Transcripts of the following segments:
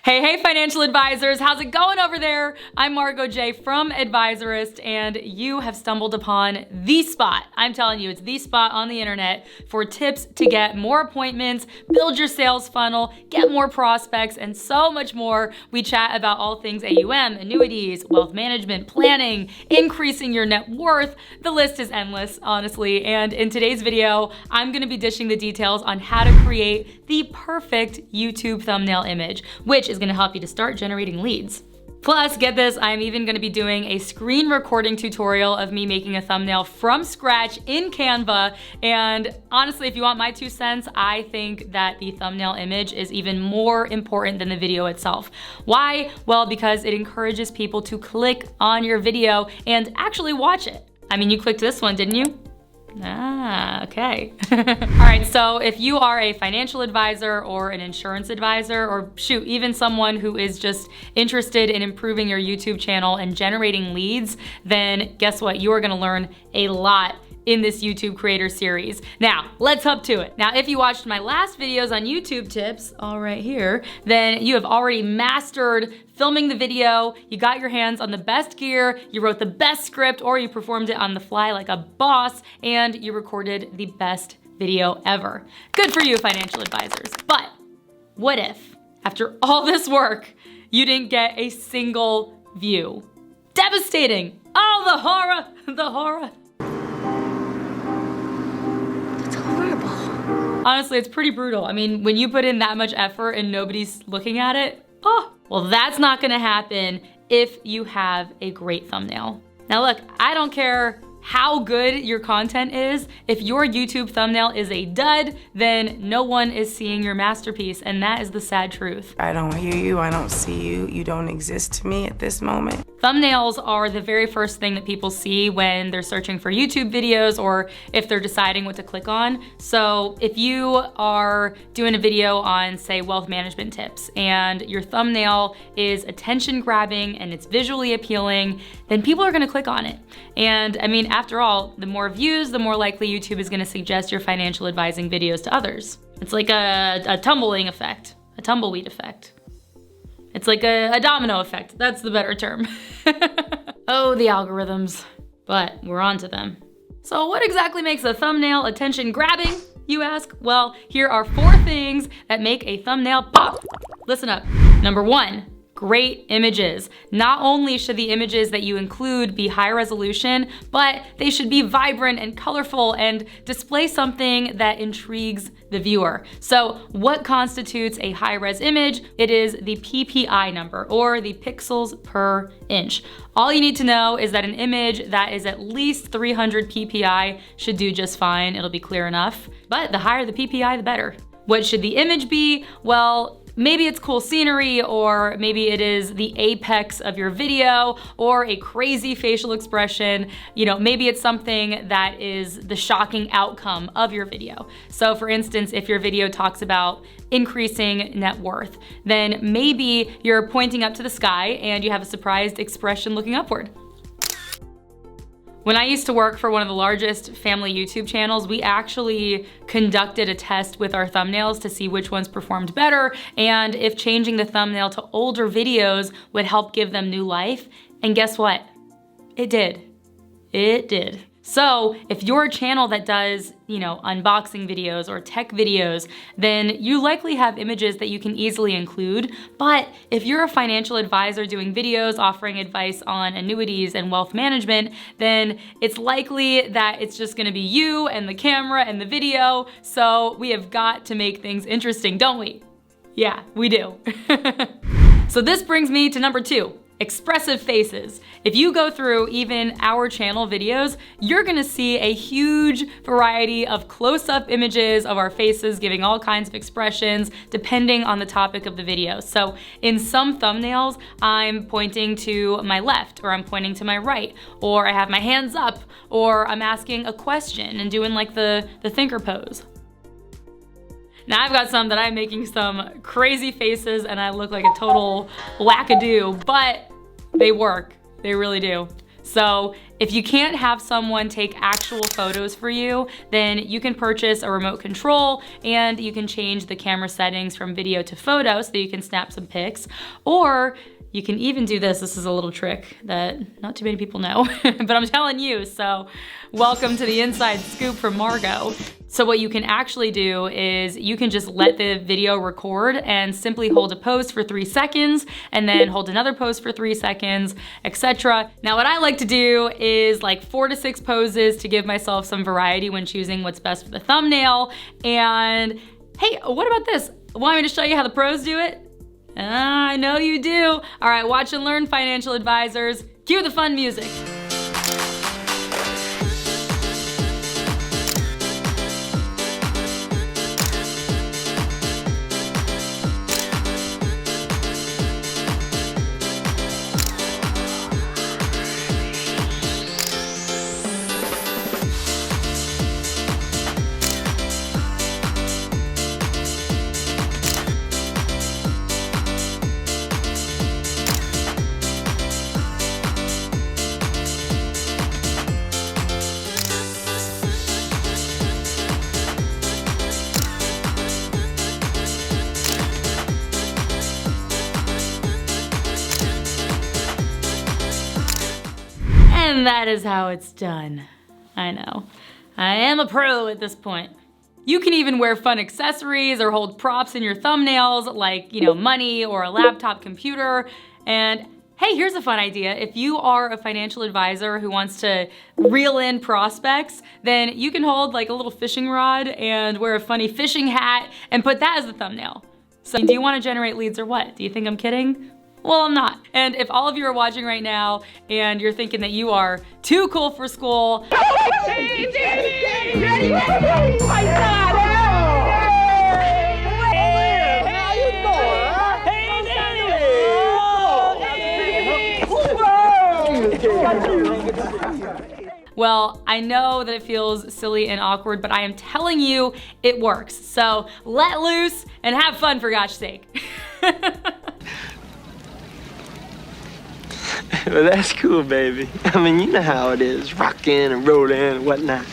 Hey, financial advisors, how's it going over there? I'm Margot J from Advisorist, and you have stumbled upon the spot. I'm telling you, it's the spot on the internet for tips to get more appointments, build your sales funnel, get more prospects, and so much more. We chat about all things AUM, annuities, wealth management, planning, increasing your net worth. The list is endless, honestly. And in today's video, I'm gonna be dishing the details on how to create the perfect YouTube thumbnail image, which is gonna help you to start generating leads. Plus, get this, I'm even gonna be doing a screen recording tutorial of me making a thumbnail from scratch in Canva. And honestly, if you want my 2 cents, I think that the thumbnail image is even more important than the video itself. Why? Well, because it encourages people to click on your video and actually watch it. I mean, you clicked this one, didn't you? Ah, okay. All right, so if you are a financial advisor or an insurance advisor, or shoot, even someone who is just interested in improving your YouTube channel and generating leads, then guess what? You are gonna learn a lot in this YouTube creator series. Now, let's hop to it. Now, if you watched my last videos on YouTube tips, all right here, then you have already mastered filming the video, you got your hands on the best gear, you wrote the best script, or you performed it on the fly like a boss, and you recorded the best video ever. Good for you, financial advisors. But what if, after all this work, you didn't get a single view? Devastating. Oh, the horror, the horror. Honestly, it's pretty brutal. I mean, when you put in that much effort and nobody's looking at it, oh, well, that's not gonna happen if you have a great thumbnail. Now look, I don't care how good your content is. If your YouTube thumbnail is a dud, then no one is seeing your masterpiece, and that is the sad truth. I don't hear you, I don't see you, you don't exist to me at this moment. Thumbnails are the very first thing that people see when they're searching for YouTube videos or if they're deciding what to click on. So if you are doing a video on, say, wealth management tips, and your thumbnail is attention grabbing and it's visually appealing, then people are gonna click on it. And I mean, after all, the more views, the more likely YouTube is gonna suggest your financial advising videos to others. It's like a tumbling effect, a tumbleweed effect. It's like a domino effect. That's the better term. Oh, the algorithms. But we're on to them. So what exactly makes a thumbnail attention grabbing, you ask? Well, here are 4 things that make a thumbnail pop. Listen up. Number 1, great images. Not only should the images that you include be high resolution, but they should be vibrant and colorful and display something that intrigues the viewer. So what constitutes a high-res image? It is the PPI number, or the pixels per inch. All you need to know is that an image that is at least 300 PPI should do just fine. It'll be clear enough. But the higher the PPI, the better. What should the image be? Well, maybe it's cool scenery, or maybe it is the apex of your video, or a crazy facial expression. You know, maybe it's something that is the shocking outcome of your video. So for instance, if your video talks about increasing net worth, then maybe you're pointing up to the sky and you have a surprised expression looking upward. When I used to work for one of the largest family YouTube channels, we actually conducted a test with our thumbnails to see which ones performed better and if changing the thumbnail to older videos would help give them new life. And guess what? It did. It did. So if you're a channel that does, you know, unboxing videos or tech videos, then you likely have images that you can easily include. But if you're a financial advisor doing videos offering advice on annuities and wealth management, then it's likely that it's just gonna be you and the camera and the video. So we have got to make things interesting, don't we? Yeah, we do. So this brings me to number 2. Expressive faces. If you go through even our channel videos, you're gonna see a huge variety of close-up images of our faces giving all kinds of expressions depending on the topic of the video. So in some thumbnails, I'm pointing to my left, or I'm pointing to my right, or I have my hands up, or I'm asking a question and doing like the thinker pose. Now I've got some that I'm making some crazy faces and I look like a total wackadoo, but they work, they really do. So if you can't have someone take actual photos for you, then you can purchase a remote control and you can change the camera settings from video to photo so that you can snap some pics. Or you can even do this. This is a little trick that not too many people know, but I'm telling you, so welcome to the inside scoop from Margot. So what you can actually do is you can just let the video record and simply hold a pose for 3 seconds and then hold another pose for 3 seconds, etc. Now what I like to do is like 4 to 6 poses to give myself some variety when choosing what's best for the thumbnail. And hey, what about this? Want me to show you how the pros do it? I know you do. All right, watch and learn, financial advisors. Cue the fun music. And that is how it's done. I know. I am a pro at this point. You can even wear fun accessories or hold props in your thumbnails like, money or a laptop computer. And hey, here's a fun idea. If you are a financial advisor who wants to reel in prospects, then you can hold like a little fishing rod and wear a funny fishing hat and put that as the thumbnail. So do you want to generate leads or what? Do you think I'm kidding? Well, I'm not. And if all of you are watching right now and you're thinking that you are too cool for school, well, I know that it feels silly and awkward, but I am telling you it works. So let loose and have fun, for gosh sake. Well, that's cool, baby. I mean, you know how it is, rockin' and rollin' and whatnot.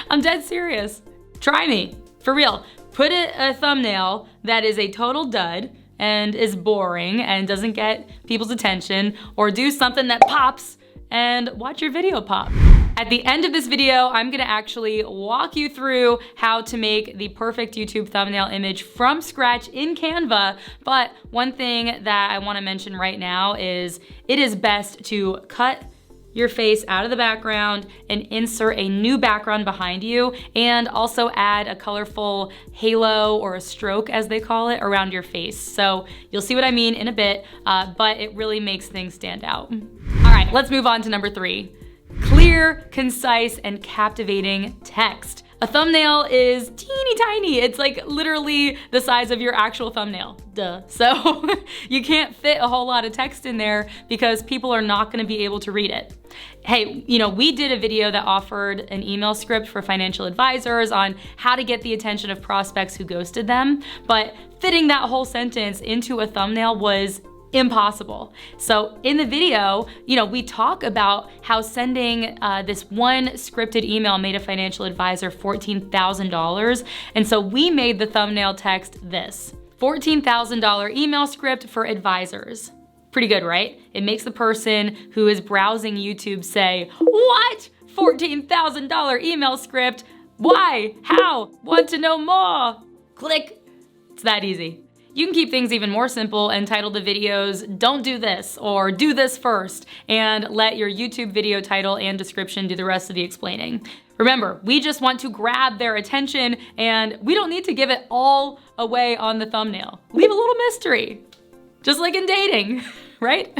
I'm dead serious. Try me, for real. Put a thumbnail that is a total dud and is boring and doesn't get people's attention, or do something that pops and watch your video pop. At the end of this video, I'm gonna actually walk you through how to make the perfect YouTube thumbnail image from scratch in Canva. But one thing that I wanna mention right now is it is best to cut your face out of the background and insert a new background behind you, and also add a colorful halo or a stroke, as they call it, around your face. So you'll see what I mean in a bit, but it really makes things stand out. All right, let's move on to number 3. Clear, concise, and captivating text. A thumbnail is teeny tiny. It's like literally the size of your actual thumbnail, duh. So you can't fit a whole lot of text in there because people are not gonna be able to read it. Hey, we did a video that offered an email script for financial advisors on how to get the attention of prospects who ghosted them, but fitting that whole sentence into a thumbnail was impossible. So in the video, we talk about how sending this one scripted email made a financial advisor $14,000. And so we made the thumbnail text this: $14,000 email script for advisors. Pretty good, right? It makes the person who is browsing YouTube say, "What? $14,000 email script? Why? How? Want to know more?" Click. It's that easy. You can keep things even more simple and title the videos "Don't do this" or "Do this first," and let your YouTube video title and description do the rest of the explaining. Remember, we just want to grab their attention and we don't need to give it all away on the thumbnail. Leave a little mystery, just like in dating, right?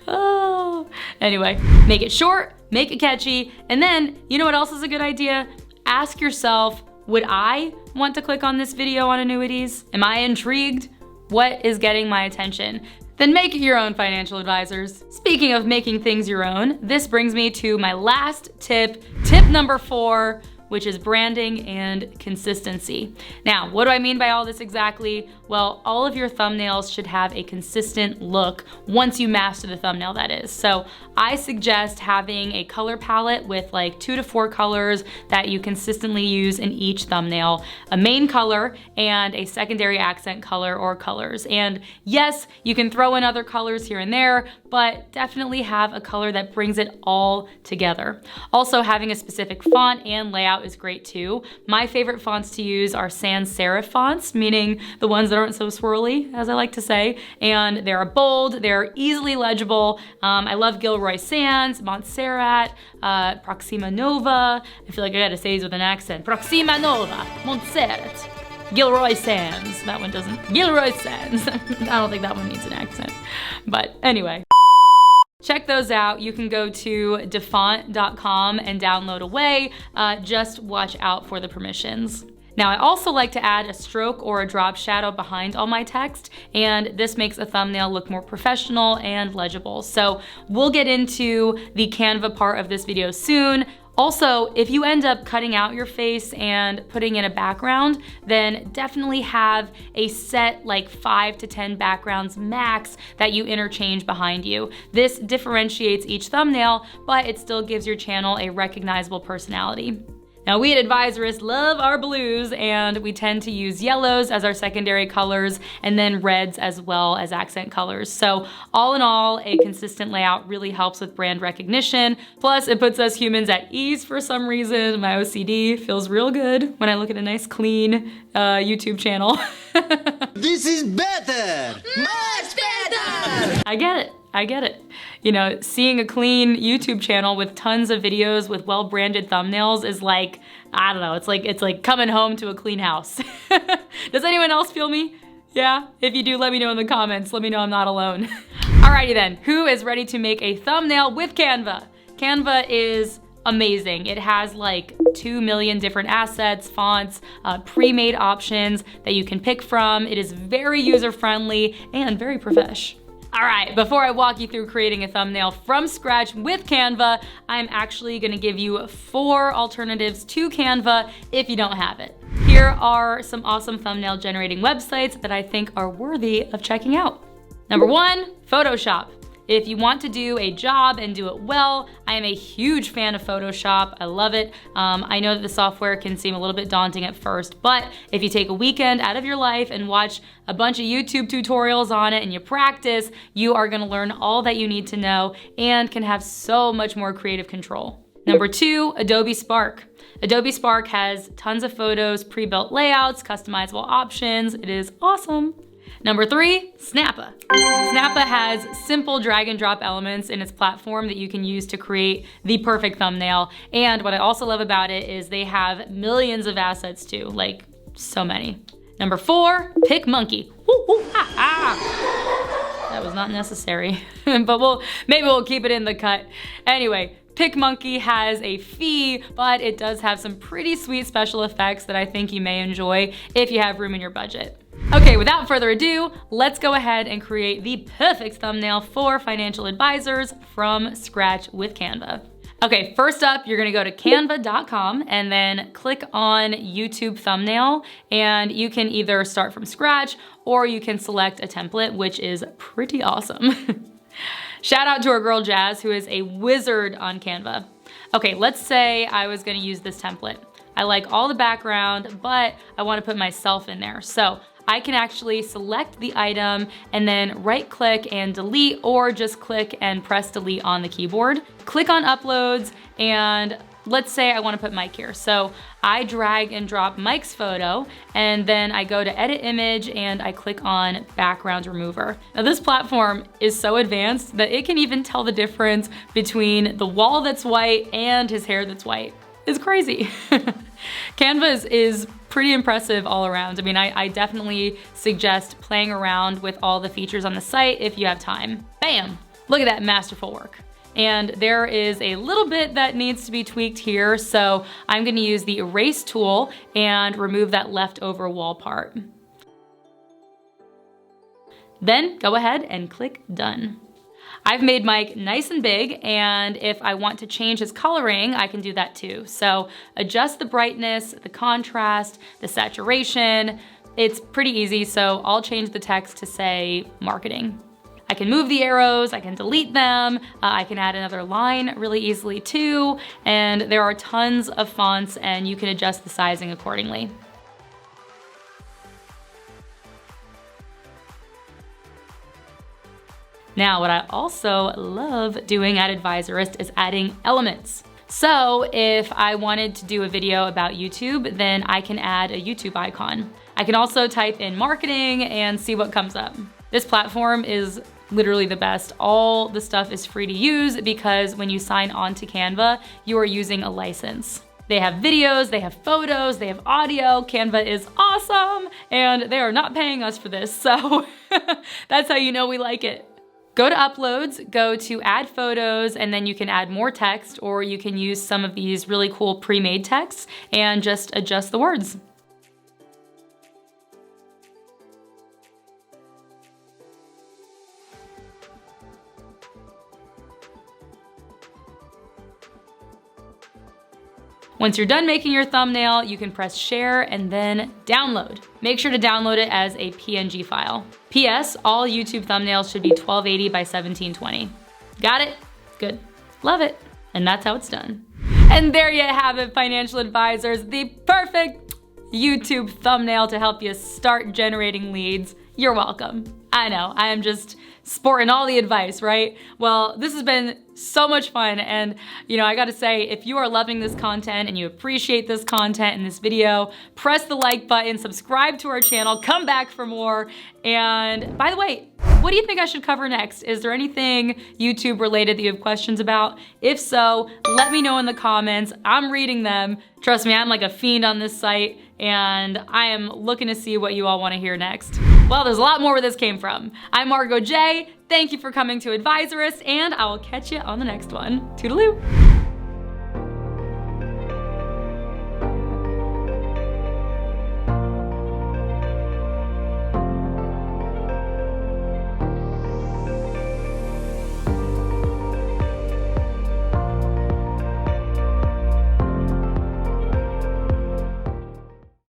Oh. Anyway, make it short, make it catchy, and then, you know what else is a good idea? Ask yourself, would I want to click on this video on annuities? Am I intrigued? What is getting my attention? Then make it your own, financial advisors. Speaking of making things your own, this brings me to my last tip. Tip number 4, which is branding and consistency. Now, what do I mean by all this exactly? Well, all of your thumbnails should have a consistent look once you master the thumbnail, that is. So I suggest having a color palette with like 2 to 4 colors that you consistently use in each thumbnail, a main color and a secondary accent color or colors. And yes, you can throw in other colors here and there, but definitely have a color that brings it all together. Also, having a specific font and layout is great too. My favorite fonts to use are sans serif fonts, meaning the ones that aren't so swirly, as I like to say, and they're bold, they're easily legible. I love Gilroy Sans, Montserrat, Proxima Nova. I feel like I gotta say these with an accent. Proxima Nova, Montserrat. Gilroy Sans, that one doesn't. Gilroy Sans, I don't think that one needs an accent. But anyway. Check those out. You can go to defont.com and download away. Just watch out for the permissions. Now, I also like to add a stroke or a drop shadow behind all my text, and this makes a thumbnail look more professional and legible. So we'll get into the Canva part of this video soon. Also, if you end up cutting out your face and putting in a background, then definitely have a set like 5 to 10 backgrounds max that you interchange behind you. This differentiates each thumbnail, but it still gives your channel a recognizable personality. Now, we at Advisorists love our blues, and we tend to use yellows as our secondary colors and then reds as well as accent colors. So all in all, a consistent layout really helps with brand recognition. Plus, it puts us humans at ease for some reason. My OCD feels real good when I look at a nice, clean YouTube channel. This is better! Much better! I get it. I get it. You know, seeing a clean YouTube channel with tons of videos with well-branded thumbnails is like, I don't know, it's like coming home to a clean house. Does anyone else feel me? Yeah? If you do, let me know in the comments. Let me know I'm not alone. Alrighty then, who is ready to make a thumbnail with Canva? Canva is amazing. It has like 2 million different assets, fonts, pre-made options that you can pick from. It is very user-friendly and very profesh. All right, before I walk you through creating a thumbnail from scratch with Canva, I'm actually gonna give you 4 alternatives to Canva if you don't have it. Here are some awesome thumbnail generating websites that I think are worthy of checking out. Number 1, Photoshop. If you want to do a job and do it well, I am a huge fan of Photoshop. I love it. I know that the software can seem a little bit daunting at first, but if you take a weekend out of your life and watch a bunch of YouTube tutorials on it and you practice, you are gonna learn all that you need to know and can have so much more creative control. Number 2, Adobe Spark. Adobe Spark has tons of photos, pre-built layouts, customizable options. It is awesome. Number 3, Snappa. Snappa has simple drag and drop elements in its platform that you can use to create the perfect thumbnail. And what I also love about it is they have millions of assets too, like so many. Number 4, PicMonkey. Woo, woo, ha, ha. That was not necessary, but maybe we'll keep it in the cut. Anyway, PicMonkey has a fee, but it does have some pretty sweet special effects that I think you may enjoy if you have room in your budget. Okay, without further ado, let's go ahead and create the perfect thumbnail for financial advisors from scratch with Canva. Okay, first up, you're gonna go to canva.com and then click on YouTube thumbnail, and you can either start from scratch or you can select a template, which is pretty awesome. Shout out to our girl Jazz, who is a wizard on Canva. Okay, let's say I was gonna use this template. I like all the background, but I wanna put myself in there. So I can actually select the item and then right click and delete, or just click and press delete on the keyboard. Click on uploads, and let's say I wanna put Mike here. So I drag and drop Mike's photo, and then I go to edit image and I click on background remover. Now this platform is so advanced that it can even tell the difference between the wall that's white and his hair that's white. It's crazy. Canva is pretty impressive all around. I mean, I definitely suggest playing around with all the features on the site if you have time. Bam, look at that masterful work. And there is a little bit that needs to be tweaked here, so I'm gonna use the erase tool and remove that leftover wall part. Then go ahead and click done. I've made Mike nice and big, and if I want to change his coloring, I can do that too. So adjust the brightness, the contrast, the saturation. It's pretty easy, so I'll change the text to say marketing. I can move the arrows, I can delete them, I can add another line really easily too, and there are tons of fonts and you can adjust the sizing accordingly. Now, what I also love doing at Advisorist is adding elements. So if I wanted to do a video about YouTube, then I can add a YouTube icon. I can also type in marketing and see what comes up. This platform is literally the best. All the stuff is free to use because when you sign on to Canva, you are using a license. They have videos, they have photos, they have audio. Canva is awesome, and they are not paying us for this, so that's how you know we like it. Go to uploads, go to add photos, and then you can add more text, or you can use some of these really cool pre-made texts and just adjust the words. Once you're done making your thumbnail, you can press share and then download. Make sure to download it as a PNG file. PS, all YouTube thumbnails should be 1280 by 1720. Got it? Good. Love it. And that's how it's done. And there you have it, financial advisors, the perfect YouTube thumbnail to help you start generating leads. You're welcome. I know, I am just sporting all the advice, right? Well, this has been so much fun, and I gotta say, if you are loving this content and you appreciate this content in this video, press the like button, subscribe to our channel, come back for more, and by the way, what do you think I should cover next? Is there anything YouTube related that you have questions about? If so, let me know in the comments. I'm reading them. Trust me, I'm like a fiend on this site, and I am looking to see what you all wanna hear next. Well, there's a lot more where this came from. I'm Margot J. Thank you for coming to Advisorist, and I will catch you on the next one. Toodaloo.